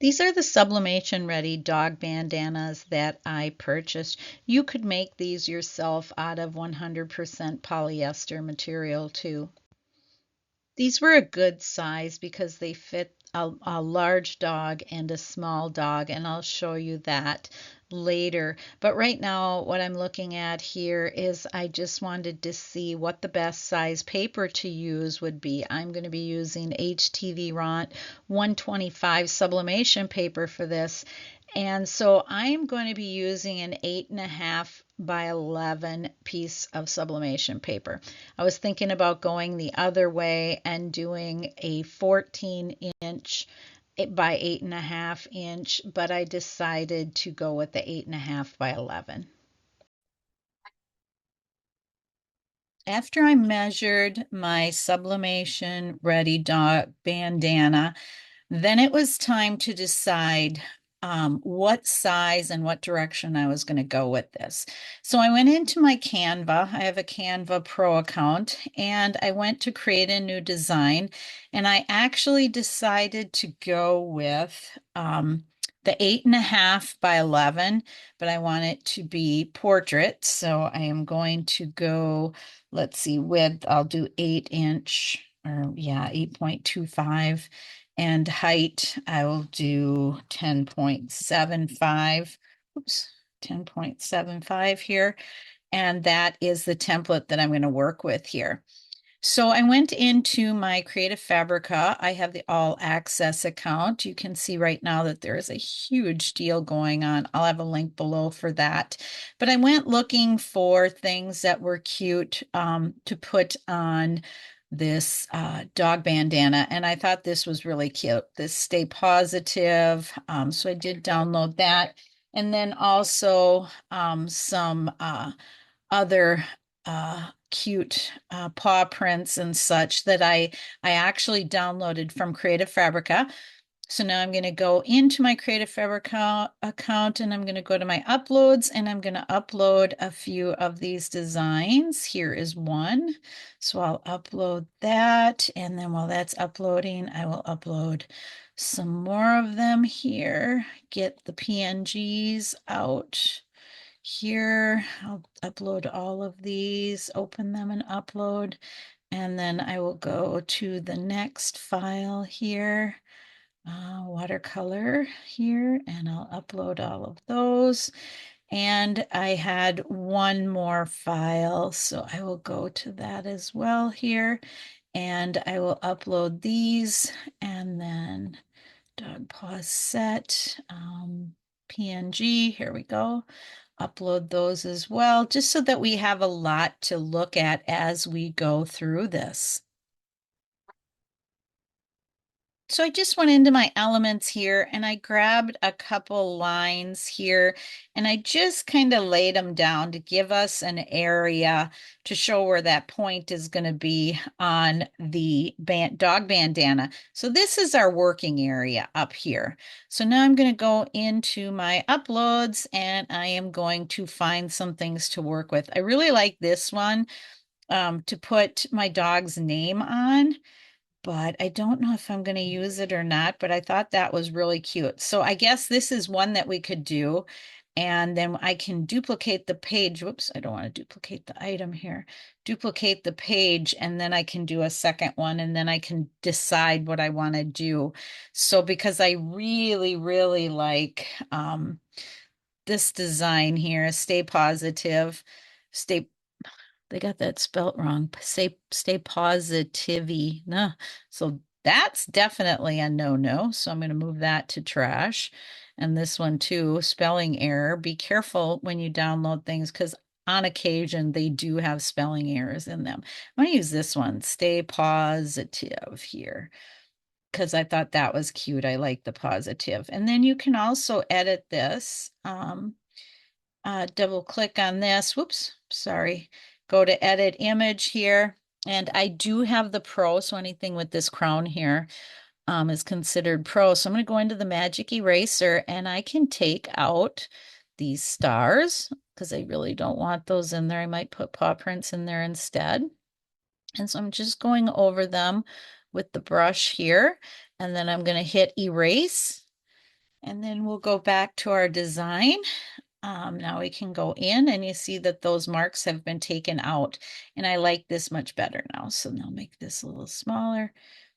These are the Sublimation Ready dog bandanas that I purchased. You could make these yourself out of 100% polyester material too. These were a good size because they fit a large dog and a small dog, and I'll show you that later. But right now, what I'm looking at here is I just wanted to see what the best size paper to use would be. I'm going to be using HTVRONT 125 sublimation paper for this. And so I'm going to be using an 8.5 by 11 piece of sublimation paper. I was thinking about going the other way and doing a 14-inch by 8.5 inch, but I decided to go with the 8.5 by 11. After I measured my sublimation ready dog bandana, then it was time to decide what size and what direction I was going to go with this. So I went into my Canva. I have a Canva Pro account, and I went to create a new design. And I actually decided to go with the 8.5 by 11, but I want it to be portrait. So I am going to go, let's see, width, I'll do 8-inch, or yeah, 8.25. And height, I will do 10.75. Oops, 10.75 here. And that is the template that I'm going to work with here. So I went into my Creative Fabrica. I have the All Access account. You can see right now that there is a huge deal going on. I'll have a link below for that. But I went looking for things that were cute to put on this dog bandana, and I thought this was really cute. This Stay Positive. So I did download that. And then also some other cute paw prints and such that I actually downloaded from Creative Fabrica. So now I'm going to go into my Creative Fabrica account, and I'm going to go to my uploads, and I'm going to upload a few of these designs. Here is one. So I'll upload that. And then while that's uploading, I will upload some more of them here. Get the PNGs out. Here, I'll upload all of these, open them and upload, and then I will go to the next file here, watercolor here, and I'll upload all of those. And I had one more file, so I will go to that as well here, and I will upload these, and then dog paws set, PNG, here we go. Upload those as well, just so that we have a lot to look at as we go through this. So I just went into my elements here, and I grabbed a couple lines here, and I just kind of laid them down to give us an area to show where that point is going to be on the dog bandana. So this is our working area up here. So now I'm going to go into my uploads, and I am going to find some things to work with. I really like this one to put my dog's name on, but I don't know if I'm going to use it or not, but I thought that was really cute. So I guess this is one that we could do. And then I can duplicate the page. Whoops, I don't want to duplicate the item here. Duplicate the page, and then I can do a second one, and then I can decide what I want to do. So because I really, really like this design here, Stay Positive, Stay they got that spelt wrong. Stay positivity. No. So that's definitely a no-no. So I'm going to move that to trash. And this one too, spelling error. Be careful when you download things, because on occasion they do have spelling errors in them. I'm going to use this one, Stay Positive here, because I thought that was cute. I like the positive. And then you can also edit this. Double click on this. Whoops, sorry. Go to edit image here. And I do have the Pro, so anything with this crown here is considered Pro. So I'm going to go into the Magic Eraser, and I can take out these stars because I really don't want those in there. I might put paw prints in there instead. And so I'm just going over them with the brush here, and then I'm going to hit erase. And then we'll go back to our design. Now we can go in and you see that those marks have been taken out, and I like this much better now. So now make this a little smaller,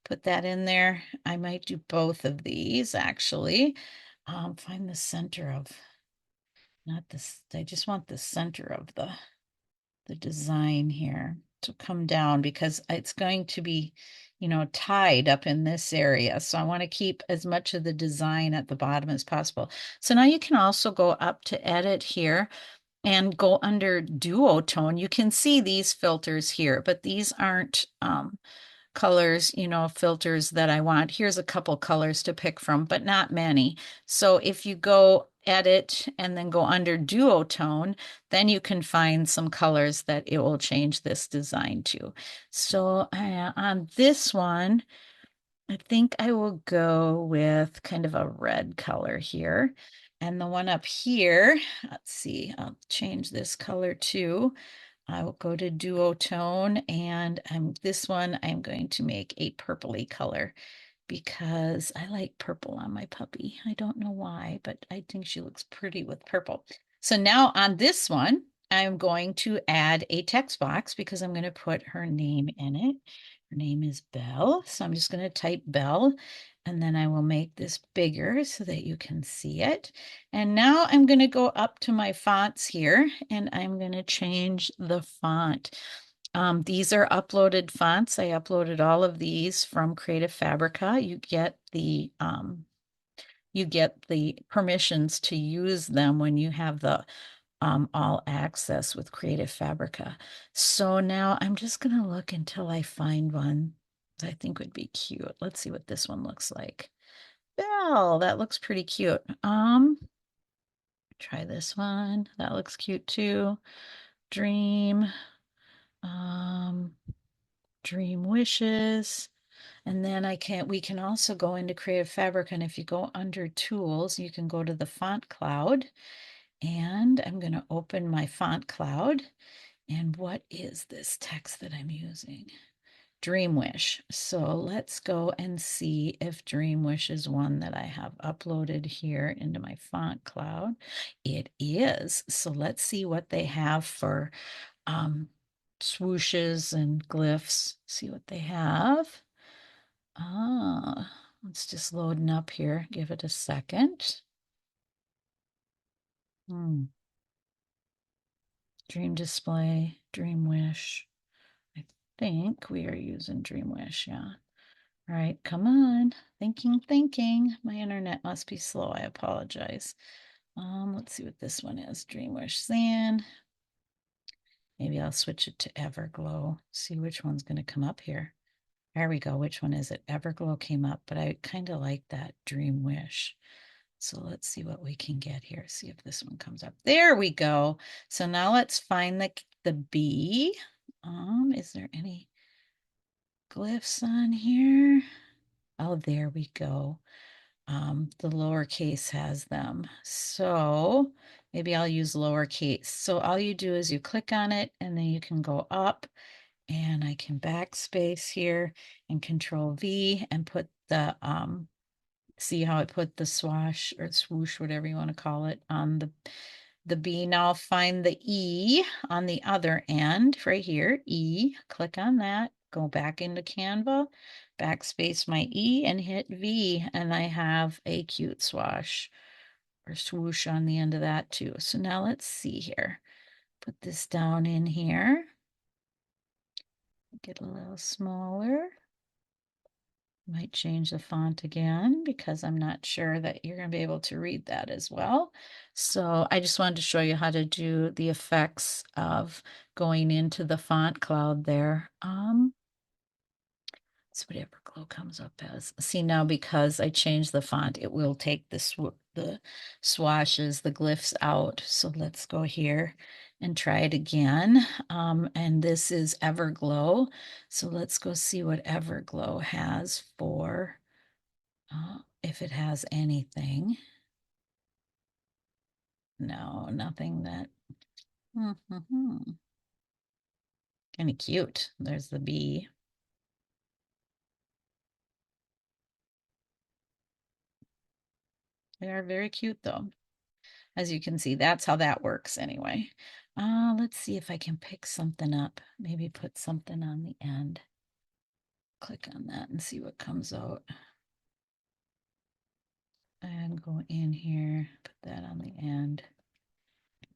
put that in there. I might do both of these actually. Find the center of, not this, I just want the center of the design here to come down because it's going to be, tied up in this area. So I want to keep as much of the design at the bottom as possible. So now you can also go up to edit here and go under duotone. You can see these filters here, but these aren't colors, filters that I want. Here's a couple colors to pick from, but not many. So if you go edit and then go under duotone, then you can find some colors that it will change this design to. So on this one, I think I will go with kind of a red color here. And the one up here, let's see, I'll change this color too. I will go to duotone, and this one I'm going to make a purpley color because I like purple on my puppy. I don't know why, but I think she looks pretty with purple. So now on this one, I'm going to add a text box because I'm going to put her name in it. Her name is Belle. So I'm just going to type Belle, and then I will make this bigger so that you can see it. And now I'm going to go up to my fonts here, and I'm going to change the font. These are uploaded fonts. I uploaded all of these from Creative Fabrica. You get the permissions to use them when you have the all access with Creative Fabrica. So now I'm just gonna look until I find one that I think would be cute. Let's see what this one looks like. Belle, that looks pretty cute. Try this one. That looks cute too. Dream. Um, Dream Wishes. And then we can also go into Creative Fabric, and if you go under Tools, you can go to the Font Cloud, and I'm going to open my Font Cloud. And what is this text that I'm using? Dream Wish. So let's go and see if Dream Wish is one that I have uploaded here into my Font Cloud. It is. So let's see what they have for swooshes and glyphs. See what they have. It's just loading up here. Give it a second. Dream Display, Dream Wish. I think we are using Dream Wish, yeah. All right, come on. Thinking. My internet must be slow. I apologize. Let's see what this one is. Dream Wish Sand. Maybe I'll switch it to Everglow. See which one's going to come up here. There we go. Which one is it? Everglow came up, but I kind of like that Dream Wish. So let's see what we can get here. See if this one comes up. There we go. So now let's find the bee. Is there any glyphs on here? Oh, there we go. The lowercase has them. So maybe I'll use lowercase. So all you do is you click on it, and then you can go up, and I can backspace here and Control V and put the see how I put the swash or swoosh, whatever you want to call it, on the B. Now I'll find the E on the other end right here. E, click on that, go back into Canva, backspace my E and hit V, and I have a cute swash or swoosh on the end of that too. So now let's see here. Put this down in here. Get a little smaller. Might change the font again because I'm not sure that you're going to be able to read that as well. So I just wanted to show you how to do the effects of going into the font cloud there. It's whatever glow comes up as. See, now because I changed the font, it will take the swashes, the glyphs out. So let's go here and try it again. And this is Everglow. So let's go see what Everglow has for, if it has anything. No, nothing that, kind of cute. There's the bee. They are very cute though. As you can see, that's how that works anyway. Let's see if I can pick something up. Maybe put something on the end. Click on that and see what comes out. And go in here, put that on the end.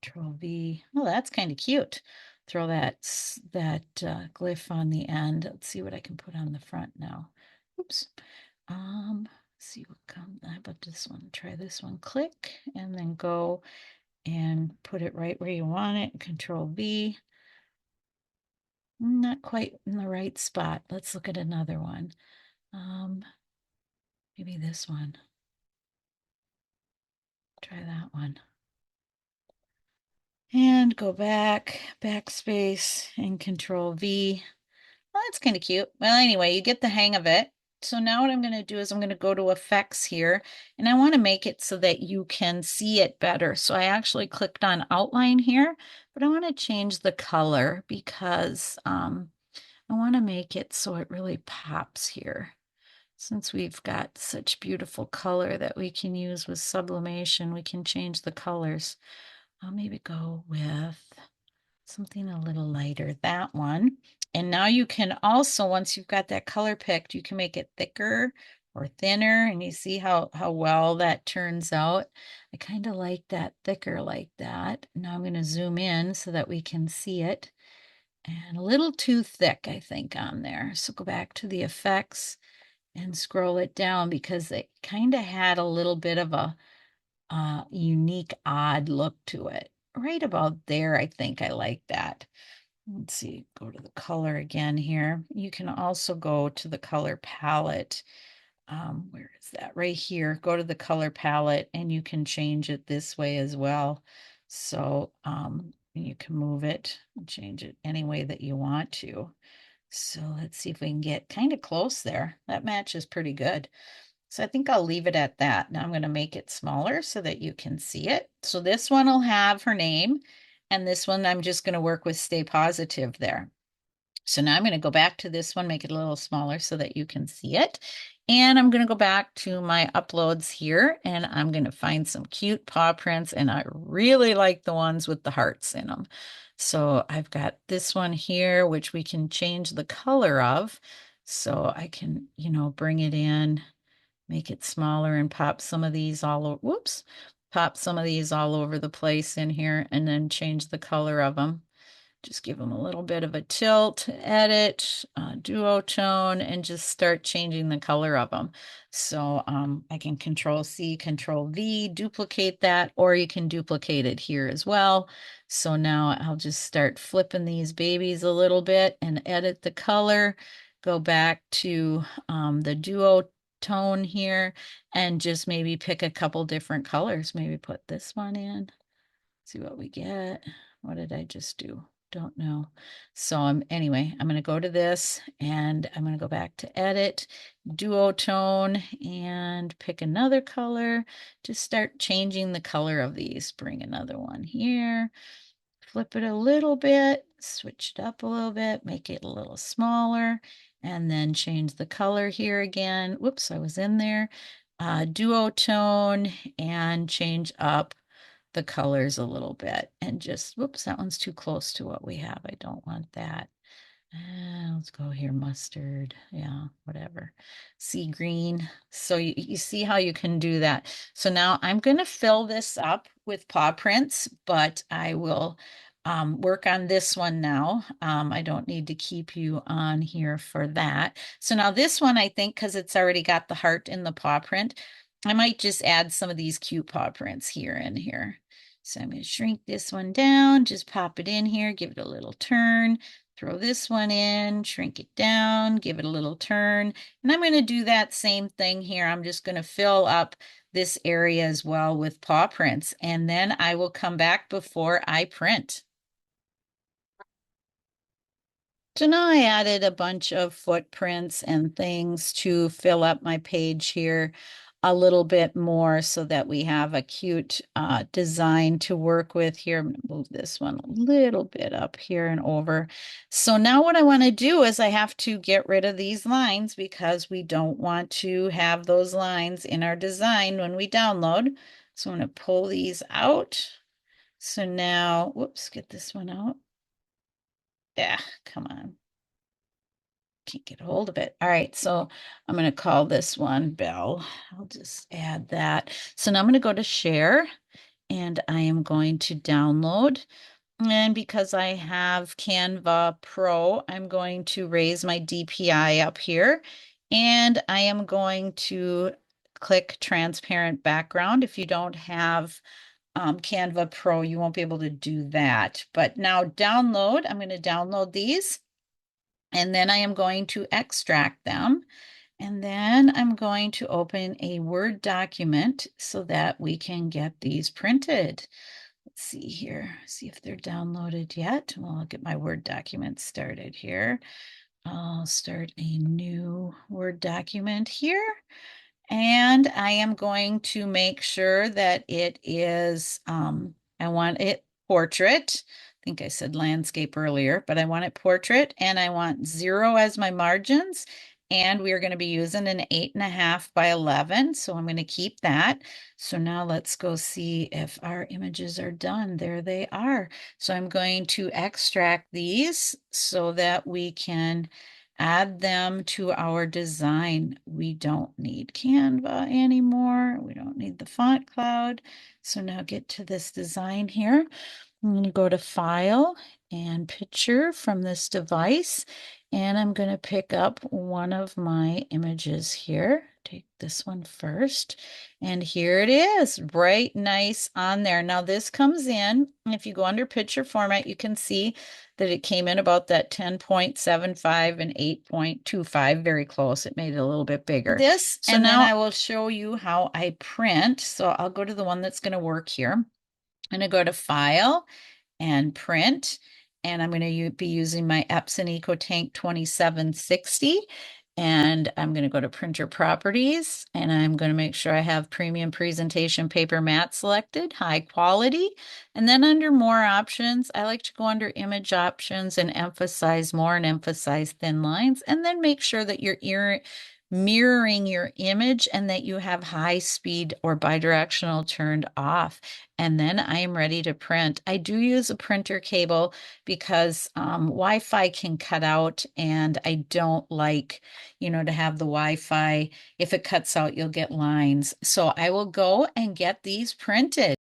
Control V. Oh, that's kind of cute. Throw that glyph on the end. Let's see what I can put on the front now. Oops. See what comes. How about this one? Try this one. Click and then go and put it right where you want it. Control V. Not quite in the right spot. Let's look at another one. Maybe this one. Try that one. And go back, backspace, and Control V. Well, that's kind of cute. Well, anyway, you get the hang of it. So now what I'm going to do is I'm going to go to effects here, and I want to make it so that you can see it better. So I actually clicked on outline here, but I want to change the color because I want to make it so it really pops here. Since we've got such beautiful color that we can use with sublimation, we can change the colors. I'll maybe go with something a little lighter, that one. And now you can also, once you've got that color picked, you can make it thicker or thinner, and you see how well that turns out. I kind of like that thicker like that. Now I'm going to zoom in so that we can see it. And a little too thick, I think, on there. So go back to the effects and scroll it down because it kind of had a little bit of a unique, odd look to it. Right about there, I think I like that. Let's see, go to the color again here. You can also go to the color palette. Where is that? Right here. Go to the color palette and you can change it this way as well. So you can move it and change it any way that you want to. So let's see if we can get kind of close there. That matches pretty good. So I think I'll leave it at that. Now I'm going to make it smaller so that you can see it. So this one will have her name, and this one I'm just going to work with stay positive there. So now I'm going to go back to this one, make it a little smaller so that you can see it. And I'm going to go back to my uploads here, and I'm going to find some cute paw prints, and I really like the ones with the hearts in them. So I've got this one here, which we can change the color of. So I can, bring it in, make it smaller and pop some of these all over, whoops, pop some of these all over the place in here and then change the color of them. Just give them a little bit of a tilt, edit, duotone, and just start changing the color of them. So I can Control C, Control V, duplicate that, or you can duplicate it here as well. So now I'll just start flipping these babies a little bit and edit the color. Go back to the duotone here and just maybe pick a couple different colors. Maybe put this one in, see what we get. What did I just do? Don't know. So anyway, I'm going to go to this and I'm going to go back to edit, duotone, and pick another color. Just start changing the color of these. Bring another one here, flip it a little bit, switch it up a little bit, make it a little smaller, and then change the color here again. Whoops, I was in there. Duotone and change up the colors a little bit and just, whoops, that one's too close to what we have. I don't want that. Let's go here, mustard. Yeah, whatever. Sea green. So you see how you can do that. So now I'm going to fill this up with paw prints, but I will work on this one now. I don't need to keep you on here for that. So now this one, I think, because it's already got the heart in the paw print, I might just add some of these cute paw prints here and here. So I'm going to shrink this one down, just pop it in here, give it a little turn. Throw this one in, shrink it down, give it a little turn. And I'm going to do that same thing here. I'm just going to fill up this area as well with paw prints. And then I will come back before I print. So now I added a bunch of footprints and things to fill up my page here. a little bit more so that we have a cute design to work with here. I'm going to move this one a little bit up here and over. So now what I want to do is I have to get rid of these lines because we don't want to have those lines in our design when we download. So I'm going to pull these out. So now, whoops, get this one out. Yeah, come on. Can't get a hold of it. All right, so I'm going to call this one Bell. I'll just add that. So now I'm going to go to share and I am going to download. And because I have Canva Pro, I'm going to raise my DPI up here and I am going to click transparent background. If you don't have Canva Pro, you won't be able to do that. But now download, I'm going to download these. And then I am going to extract them. And then I'm going to open a Word document so that we can get these printed. Let's see here, see if they're downloaded yet. Well, I'll get my Word document started here. I'll start a new Word document here. And I am going to make sure that it is, I want it portrait. I think I said landscape earlier, but I want it portrait and I want 0 as my margins. And we are going to be using an 8.5 by 11. So I'm going to keep that. So now let's go see if our images are done. There they are. So I'm going to extract these so that we can add them to our design. We don't need Canva anymore. We don't need the font cloud. So now get to this design here. I'm going to go to File and Picture from this device. And I'm going to pick up one of my images here. Take this one first. And here it is, right nice on there. Now this comes in, if you go under picture format, you can see that it came in about that 10.75 and 8.25, very close. It made it a little bit bigger. This, so and now then I will show you how I print. So I'll go to the one that's going to work here. I'm going to go to File and Print, and I'm going to be using my Epson EcoTank 2760. And I'm going to go to Printer Properties, and I'm going to make sure I have Premium Presentation Paper Matte selected, high quality. And then under More Options, I like to go under Image Options and emphasize more and emphasize thin lines, and then make sure that you're mirroring your image and that you have high speed or bidirectional turned off. And then I am ready to print. I do use a printer cable because Wi-Fi can cut out, and I don't like, to have the Wi-Fi. If it cuts out, you'll get lines. So I will go and get these printed.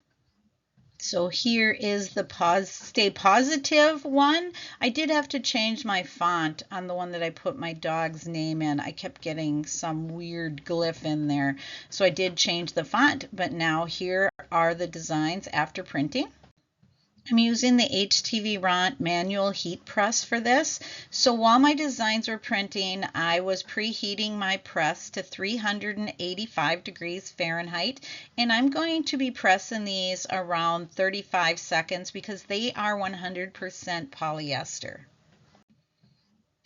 So here is the Stay Positive one. I did have to change my font on the one that I put my dog's name in. I kept getting some weird glyph in there. So I did change the font, but now here are the designs after printing. I'm using the HTVRONT Manual heat press for this. So while my designs were printing, I was preheating my press to 385 degrees Fahrenheit, and I'm going to be pressing these around 35 seconds because they are 100% polyester.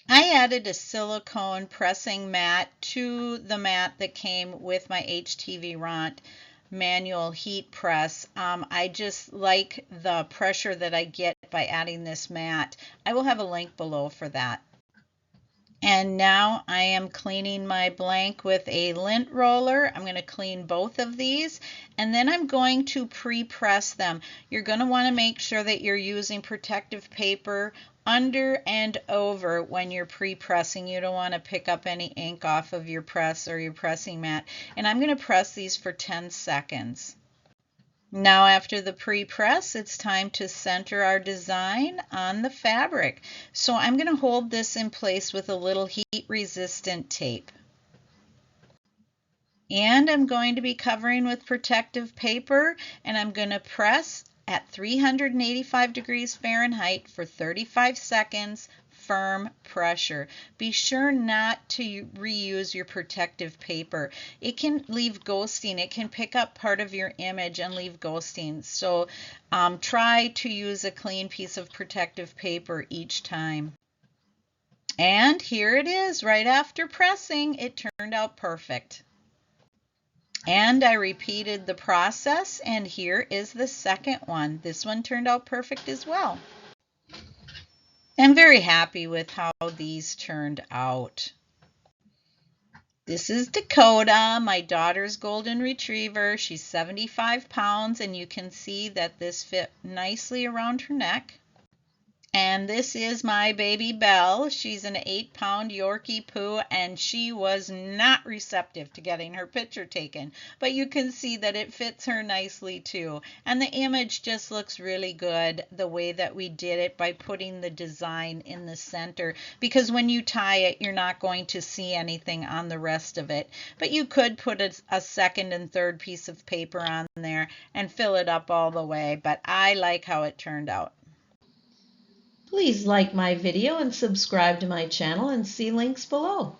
I added a silicone pressing mat to the mat that came with my HTVRONT manual heat press. I just like the pressure that I get by adding this mat. I will have a link below for that. And now I am cleaning my blank with a lint roller. I'm going to clean both of these, and then I'm going to pre-press them. You're going to want to make sure that you're using protective paper under and over when you're pre-pressing. You don't want to pick up any ink off of your press or your pressing mat. And I'm going to press these for 10 seconds. Now after the pre-press, it's time to center our design on the fabric. So I'm going to hold this in place with a little heat-resistant tape. And I'm going to be covering with protective paper, and I'm going to press at 385 degrees Fahrenheit for 35 seconds, firm pressure. Be sure not to reuse your protective paper. It can leave ghosting. It can pick up part of your image and leave ghosting. So try to use a clean piece of protective paper each time. And here it is, right after pressing. It turned out perfect. And I repeated the process, and here is the second one. This one turned out perfect as well. I'm very happy with how these turned out. This is Dakota, my daughter's golden retriever. She's 75 pounds, and you can see that this fit nicely around her neck. And this is my baby Belle. She's an 8-pound Yorkie poo, and she was not receptive to getting her picture taken. But you can see that it fits her nicely too. And the image just looks really good the way that we did it by putting the design in the center. Because when you tie it, you're not going to see anything on the rest of it. But you could put a second and third piece of paper on there and fill it up all the way. But I like how it turned out. Please like my video and subscribe to my channel and see links below.